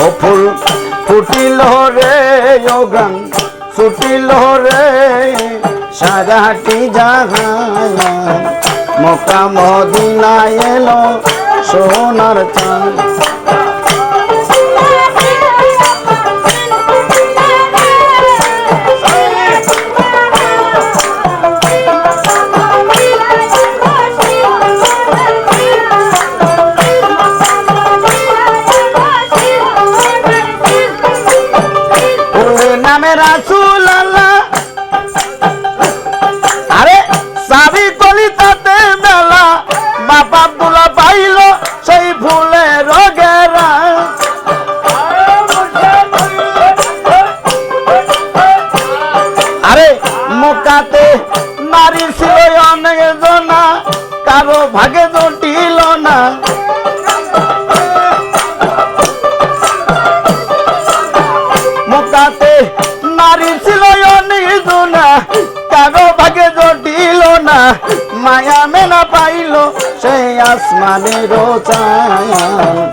ও ফুল ফুটিল রে ও গান ছুটিল রে সারাটি জাহান মক্কা মদিনা এলো সোনার চাঁদ রাসূল আল্লাহ আরে সাবি কলিতাতে মেলা বাবা আব্দুল্লাহ পাইল সেই ফুলের গেরা আরে মক্কাতে নারী ছিল অনেক জনা কারো ভাগে জটিল না মক্কাতে নারী ছিল অনেক জনা কারো ভাগে জটিল না মায়া মেনা পাইল সেই আসমানের চাঁদ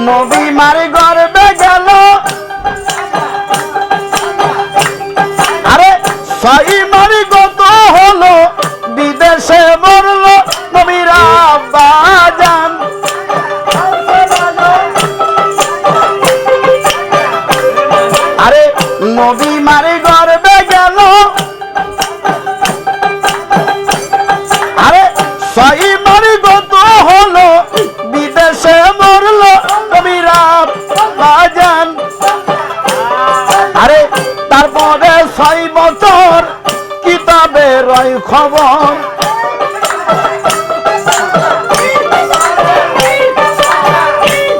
নবী মারে গর্বে গেল আরে সাই মারি গত হলো বিদেশে মরল নবীর আব্বা জান আরে নবী মারে গর্বে গেল আরে সাই মারি গত হলো বিদেশে মরল বাজান আরে তারপরে 6 বছর কিতাবে রয় খবর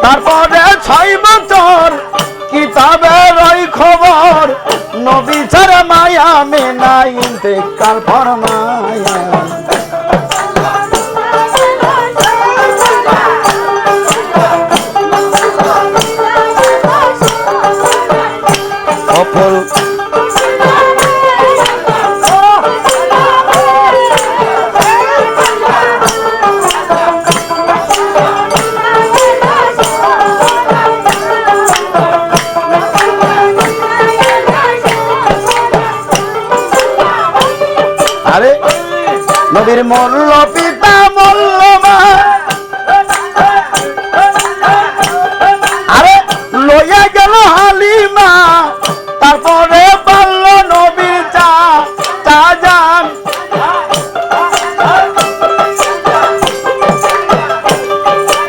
তারপরে 6 বছর কিতাবে রয় খবর নবী ছাড়া মায়া মেনা ইন্তেকাল ফরমায়া ফুল আরে নবীর মল্ল পিতা মল্ল মা আরে লইয়া গেল হালিমা তারপরে বলল নবীর চাচাজান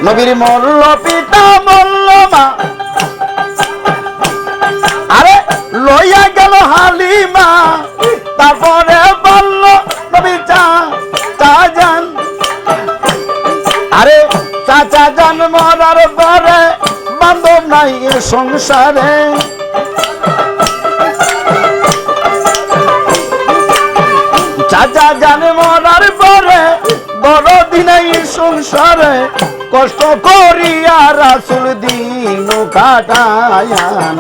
নবীর মল্ল পিতা মল্ল মা আরে লইয়া গেল হালিমা তারপরে বলল নবীর চাচাজান আরে চাচাজান মরার পরে বান্ধব নাই এ সংসারে চাচা জানে মরার পরে বড় দিন এই সংসারে কষ্ট করিয়া রাসূল দিন কাটায়ান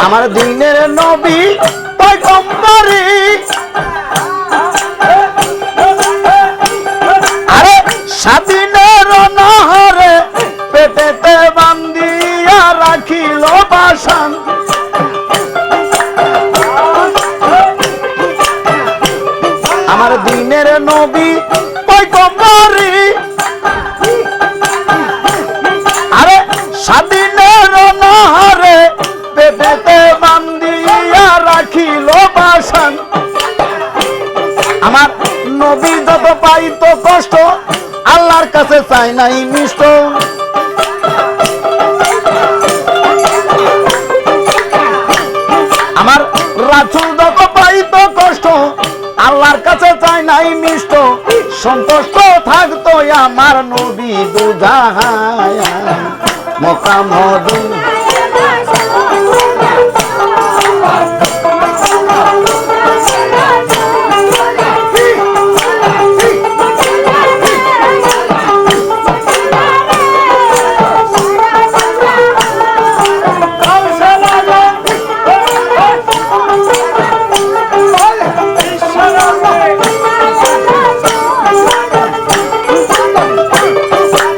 আমার দিনের নবী পয়গম্বরী আরে স্বাধীনের নহরে পেটেতে বান্ধিয়া রাখিল বাসন আমার দিনের নবী পয়গম্বরী আরে স্বাধীনের নহরে পেটেতে বান্ধিয়া রাখিল বাসন আমার নবী যত পাইত কষ্ট আল্লাহর কাছে চাই নাই মিষ্ট আমার রাসূল যত পাইত কষ্ট আল্লাহর কাছে চাই নাই মিষ্ট সন্তুষ্ট থাকতো আমার নবী দুজাহান মক্কা মদিনা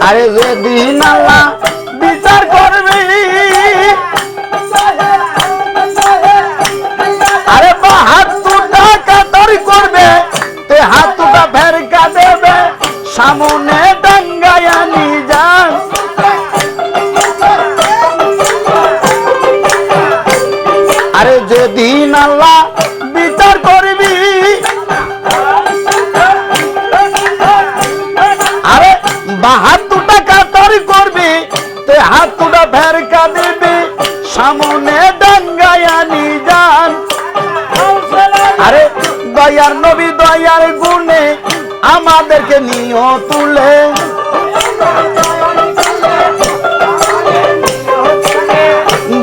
আরে যেদিন আল্লাহ বিচার করবে আরে বা হাত দুটা কাতর করবে তে হাত দুটা ফেরকা দেবে সামনে ডাঙ্গায়া নিয়ে যান আরে যেদিন আল্লাহ বিচার করবি আরে বা হাত দুটা কাতর করবি তে হাত দুটা ফেরকা দিবি সামনে ডাঙ্গায়া নিয়ে যান আরে দয়ার নবী দয়ার গুণে আমাদেরকে নিয়ে তুলে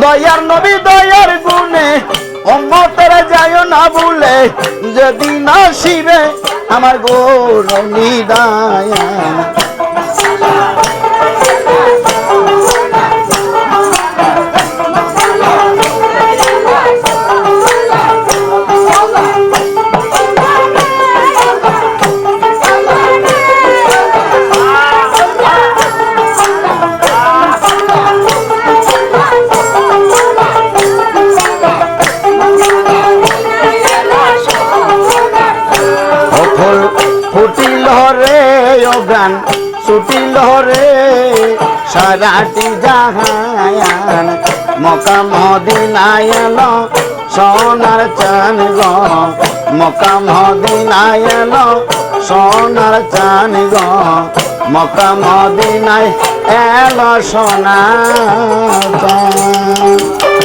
দয়ার নবী দয়ার গুণে উম্মতেরা যায় না ভুলে যেদিন আসিবে আমার গৌর নিদায়া ফুটিল রে ও গান ছুটিল রে সারাটি জাহান মক্কা মদিনায় এলো সোনার চান গো মক্কা মদিনায় এলো সোনার চান গো মক্কা মদিনায় এলো সোনার চান